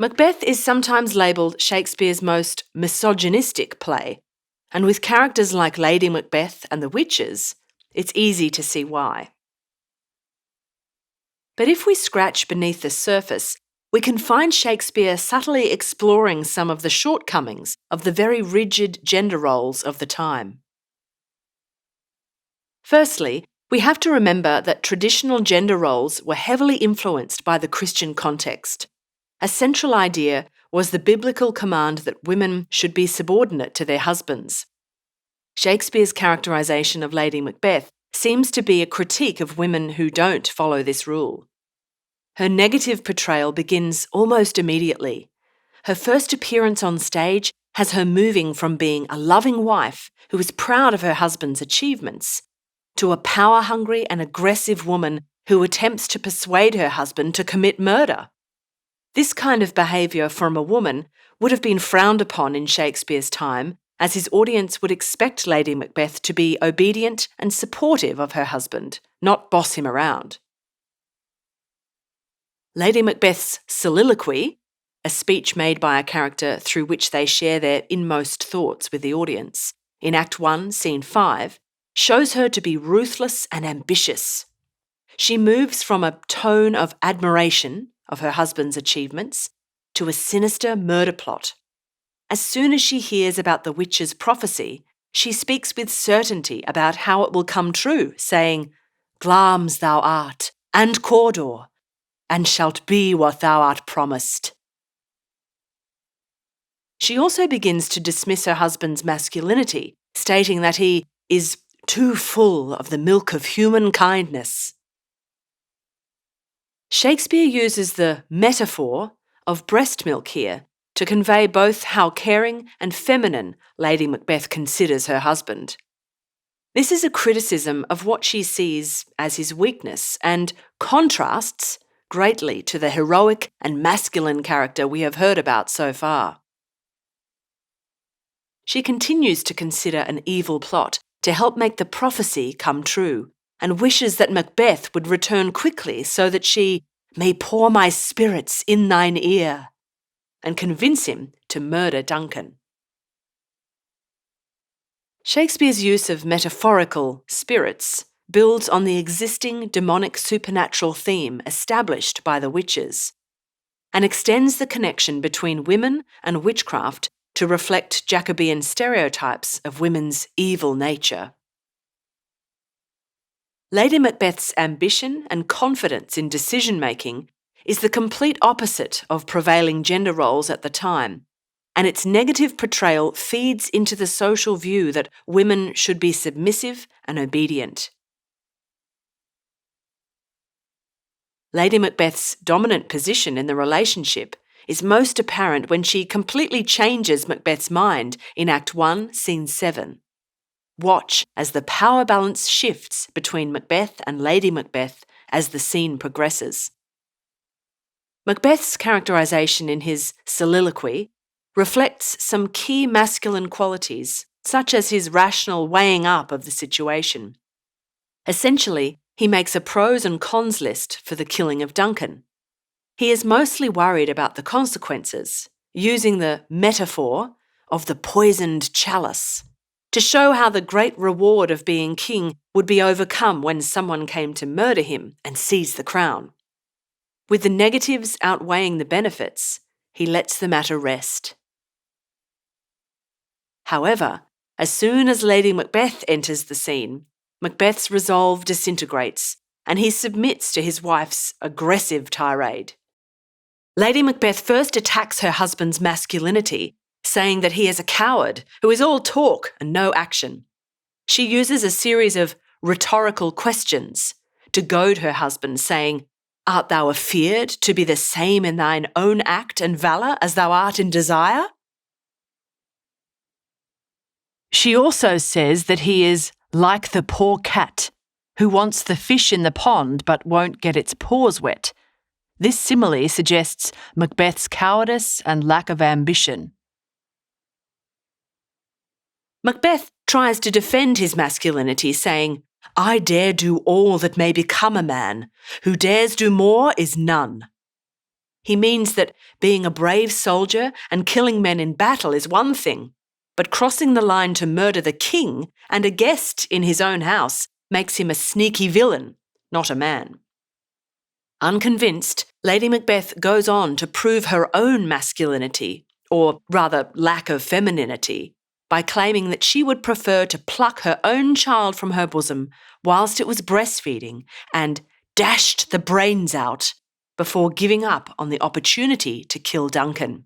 Macbeth is sometimes labelled Shakespeare's most misogynistic play, and with characters like Lady Macbeth and the witches, it's easy to see why. But if we scratch beneath the surface, we can find Shakespeare subtly exploring some of the shortcomings of the very rigid gender roles of the time. Firstly, we have to remember that traditional gender roles were heavily influenced by the Christian context. A central idea was the biblical command that women should be subordinate to their husbands. Shakespeare's characterisation of Lady Macbeth seems to be a critique of women who don't follow this rule. Her negative portrayal begins almost immediately. Her first appearance on stage has her moving from being a loving wife who is proud of her husband's achievements to a power-hungry and aggressive woman who attempts to persuade her husband to commit murder. This kind of behaviour from a woman would have been frowned upon in Shakespeare's time, as his audience would expect Lady Macbeth to be obedient and supportive of her husband, not boss him around. Lady Macbeth's soliloquy, a speech made by a character through which they share their inmost thoughts with the audience, in Act 1, Scene 5, shows her to be ruthless and ambitious. She moves from a tone of admiration of her husband's achievements to a sinister murder plot. As soon as she hears about the witch's prophecy, she speaks with certainty about how it will come true, saying, "Glamis thou art, and Cawdor, and shalt be what thou art promised." She also begins to dismiss her husband's masculinity, stating that he is too full of the milk of human kindness. Shakespeare uses the metaphor of breast milk here to convey both how caring and feminine Lady Macbeth considers her husband. This is a criticism of what she sees as his weakness and contrasts greatly to the heroic and masculine character we have heard about so far. She continues to consider an evil plot to help make the prophecy come true, and wishes that Macbeth would return quickly so that she may pour my spirits in thine ear, and convince him to murder Duncan. Shakespeare's use of metaphorical spirits builds on the existing demonic supernatural theme established by the witches, and extends the connection between women and witchcraft to reflect Jacobean stereotypes of women's evil nature. Lady Macbeth's ambition and confidence in decision-making is the complete opposite of prevailing gender roles at the time, and its negative portrayal feeds into the social view that women should be submissive and obedient. Lady Macbeth's dominant position in the relationship is most apparent when she completely changes Macbeth's mind in Act 1, Scene 7. Watch as the power balance shifts between Macbeth and Lady Macbeth as the scene progresses. Macbeth's characterisation in his soliloquy reflects some key masculine qualities, such as his rational weighing up of the situation. Essentially, he makes a pros and cons list for the killing of Duncan. He is mostly worried about the consequences, using the metaphor of the poisoned chalice to show how the great reward of being king would be overcome when someone came to murder him and seize the crown. With the negatives outweighing the benefits, he lets the matter rest. However, as soon as Lady Macbeth enters the scene, Macbeth's resolve disintegrates, and he submits to his wife's aggressive tirade. Lady Macbeth first attacks her husband's masculinity, saying that he is a coward who is all talk and no action. She uses a series of rhetorical questions to goad her husband, saying, "Art thou afeard to be the same in thine own act and valour as thou art in desire?" She also says that he is like the poor cat who wants the fish in the pond but won't get its paws wet. This simile suggests Macbeth's cowardice and lack of ambition. Macbeth tries to defend his masculinity, saying, "I dare do all that may become a man. Who dares do more is none." He means that being a brave soldier and killing men in battle is one thing, but crossing the line to murder the king and a guest in his own house makes him a sneaky villain, not a man. Unconvinced, Lady Macbeth goes on to prove her own masculinity, or rather lack of femininity, by claiming that she would prefer to pluck her own child from her bosom whilst it was breastfeeding and dashed the brains out before giving up on the opportunity to kill Duncan.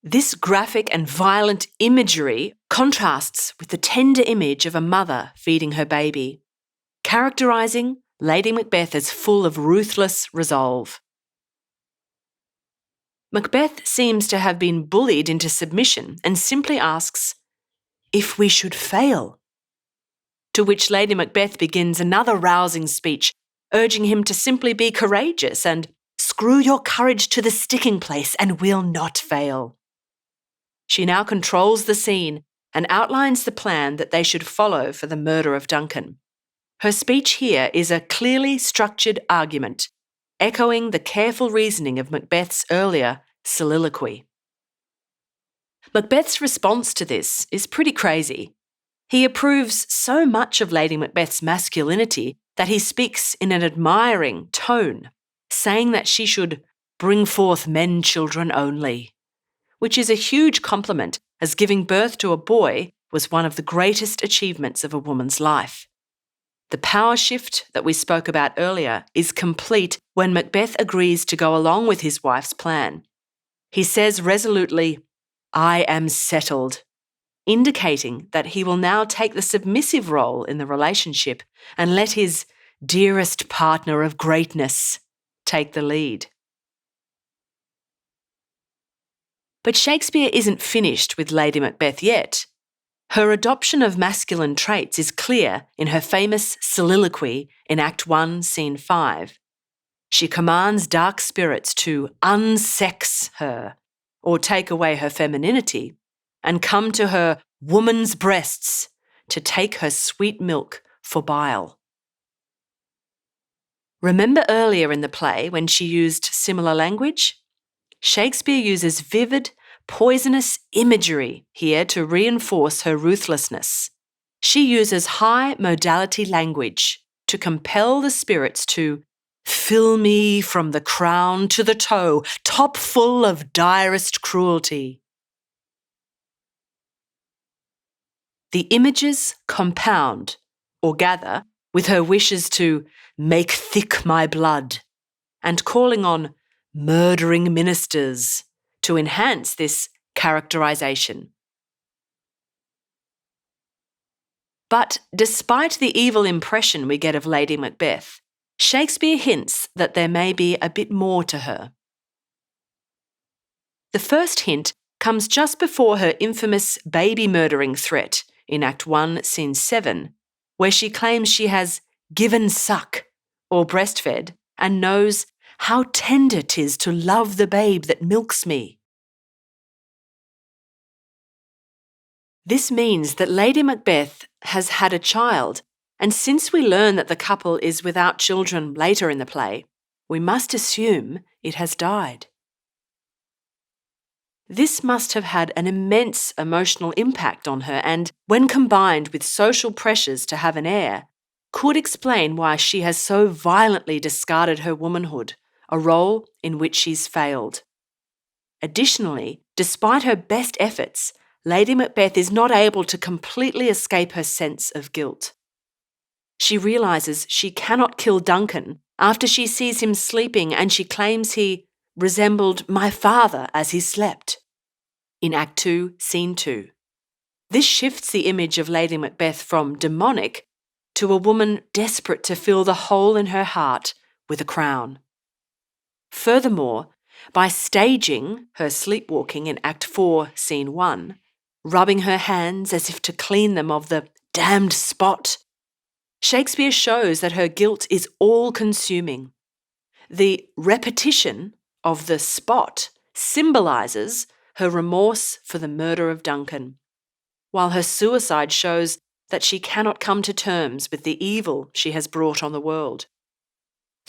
This graphic and violent imagery contrasts with the tender image of a mother feeding her baby, characterising Lady Macbeth as full of ruthless resolve. Macbeth seems to have been bullied into submission and simply asks, "If we should fail?" To which Lady Macbeth begins another rousing speech, urging him to simply be courageous and screw your courage to the sticking place and we'll not fail. She now controls the scene and outlines the plan that they should follow for the murder of Duncan. Her speech here is a clearly structured argument, echoing the careful reasoning of Macbeth's earlier soliloquy. Macbeth's response to this is pretty crazy. He approves so much of Lady Macbeth's masculinity that he speaks in an admiring tone, saying that she should bring forth men children only, which is a huge compliment as giving birth to a boy was one of the greatest achievements of a woman's life. The power shift that we spoke about earlier is complete when Macbeth agrees to go along with his wife's plan. He says resolutely, "I am settled," indicating that he will now take the submissive role in the relationship and let his dearest partner of greatness take the lead. But Shakespeare isn't finished with Lady Macbeth yet. Her adoption of masculine traits is clear in her famous soliloquy in Act 1, Scene 5. She commands dark spirits to unsex her, or take away her femininity, and come to her woman's breasts to take her sweet milk for bile. Remember earlier in the play when she used similar language? Shakespeare uses vivid, poisonous imagery here to reinforce her ruthlessness. She uses high modality language to compel the spirits to fill me from the crown to the toe, top full of direst cruelty. The images compound, or gather, with her wishes to make thick my blood, and calling on murdering ministers to enhance this characterisation. But despite the evil impression we get of Lady Macbeth, Shakespeare hints that there may be a bit more to her. The first hint comes just before her infamous baby murdering threat in Act 1, Scene 7, where she claims she has given suck, or breastfed, and knows how tender 'tis to love the babe that milks me. This means that Lady Macbeth has had a child, and since we learn that the couple is without children later in the play, we must assume it has died. This must have had an immense emotional impact on her and, when combined with social pressures to have an heir, could explain why she has so violently discarded her womanhood, a role in which she's failed. Additionally, despite her best efforts, Lady Macbeth is not able to completely escape her sense of guilt. She realises she cannot kill Duncan after she sees him sleeping and she claims he resembled my father as he slept. In Act 2, Scene 2. This shifts the image of Lady Macbeth from demonic to a woman desperate to fill the hole in her heart with a crown. Furthermore, by staging her sleepwalking in Act 4, Scene 1, rubbing her hands as if to clean them of the damned spot, Shakespeare shows that her guilt is all-consuming. The repetition of the spot symbolises her remorse for the murder of Duncan, while her suicide shows that she cannot come to terms with the evil she has brought on the world.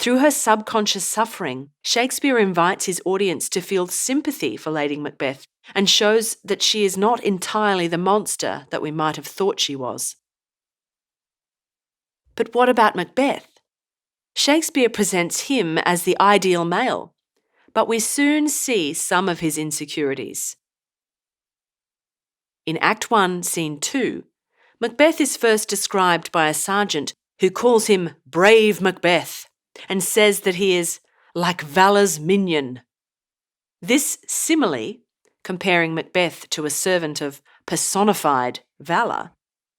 Through her subconscious suffering, Shakespeare invites his audience to feel sympathy for Lady Macbeth and shows that she is not entirely the monster that we might have thought she was. But what about Macbeth? Shakespeare presents him as the ideal male, but we soon see some of his insecurities. In Act 1, Scene 2, Macbeth is first described by a sergeant who calls him Brave Macbeth and says that he is like valour's minion. This simile, comparing Macbeth to a servant of personified valour,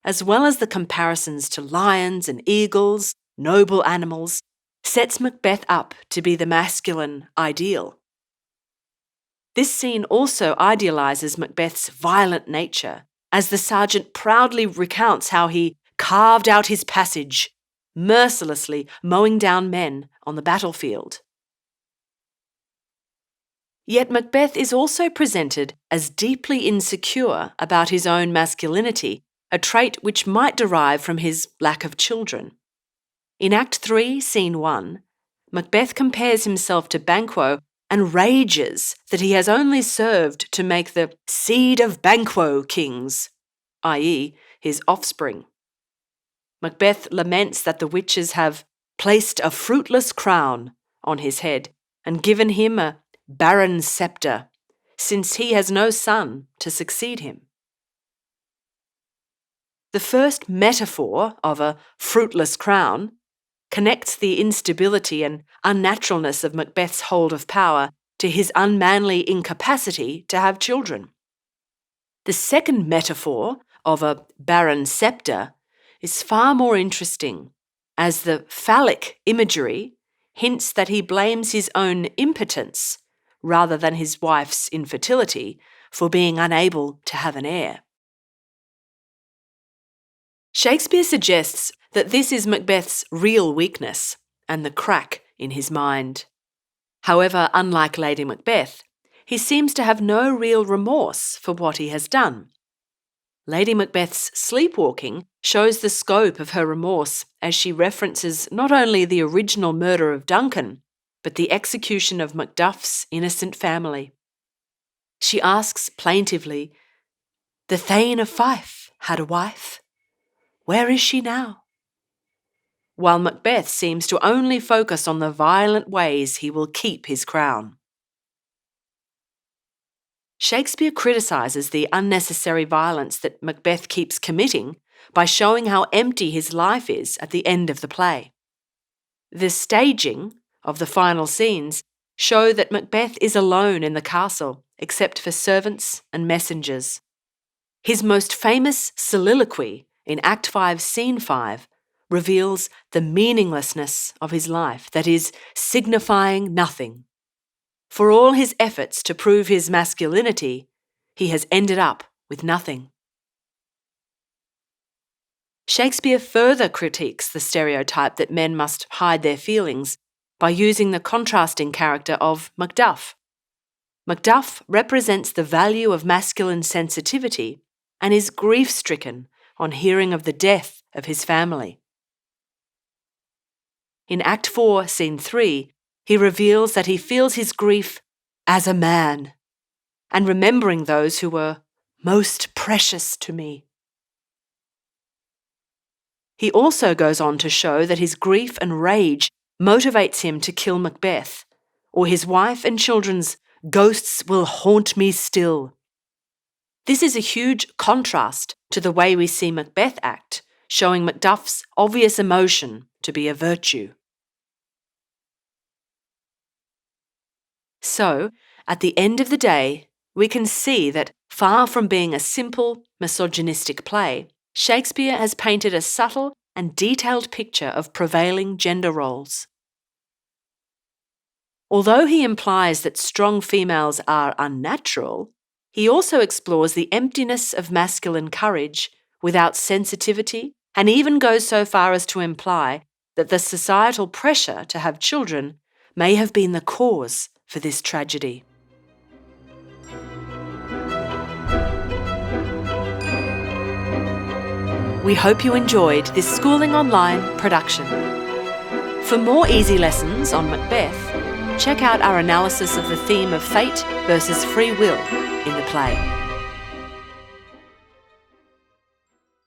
as well as the comparisons to lions and eagles, noble animals, sets Macbeth up to be the masculine ideal. This scene also idealises Macbeth's violent nature, as the sergeant proudly recounts how he carved out his passage, mercilessly mowing down men on the battlefield. Yet Macbeth is also presented as deeply insecure about his own masculinity, a trait which might derive from his lack of children. In Act 3, Scene 1, Macbeth compares himself to Banquo and rages that he has only served to make the seed of Banquo kings, i.e., his offspring. Macbeth laments that the witches have placed a fruitless crown on his head and given him a barren sceptre, since he has no son to succeed him. The first metaphor of a fruitless crown connects the instability and unnaturalness of Macbeth's hold of power to his unmanly incapacity to have children. The second metaphor of a barren sceptre is far more interesting, as the phallic imagery hints that he blames his own impotence rather than his wife's infertility for being unable to have an heir. Shakespeare suggests that this is Macbeth's real weakness and the crack in his mind. However, unlike Lady Macbeth, he seems to have no real remorse for what he has done. Lady Macbeth's sleepwalking shows the scope of her remorse as she references not only the original murder of Duncan, but the execution of Macduff's innocent family. She asks plaintively, "The Thane of Fife had a wife. Where is she now?" While Macbeth seems to only focus on the violent ways he will keep his crown. Shakespeare criticises the unnecessary violence that Macbeth keeps committing by showing how empty his life is at the end of the play. The staging of the final scenes show that Macbeth is alone in the castle, except for servants and messengers. His most famous soliloquy in Act 5, Scene 5 reveals the meaninglessness of his life, that is, signifying nothing. For all his efforts to prove his masculinity, he has ended up with nothing. Shakespeare further critiques the stereotype that men must hide their feelings by using the contrasting character of Macduff. Macduff represents the value of masculine sensitivity and is grief-stricken on hearing of the death of his family. In Act 4, Scene 3, he reveals that he feels his grief as a man and remembering those who were most precious to me. He also goes on to show that his grief and rage motivates him to kill Macbeth, or his wife and children's ghosts will haunt me still. This is a huge contrast to the way we see Macbeth act, showing Macduff's obvious emotion to be a virtue. So, at the end of the day, we can see that far from being a simple, misogynistic play, Shakespeare has painted a subtle and detailed picture of prevailing gender roles. Although he implies that strong females are unnatural, he also explores the emptiness of masculine courage without sensitivity, and even goes so far as to imply that the societal pressure to have children may have been the cause for this tragedy. We hope you enjoyed this Schooling Online production. For more easy lessons on Macbeth, check out our analysis of the theme of fate versus free will in the play.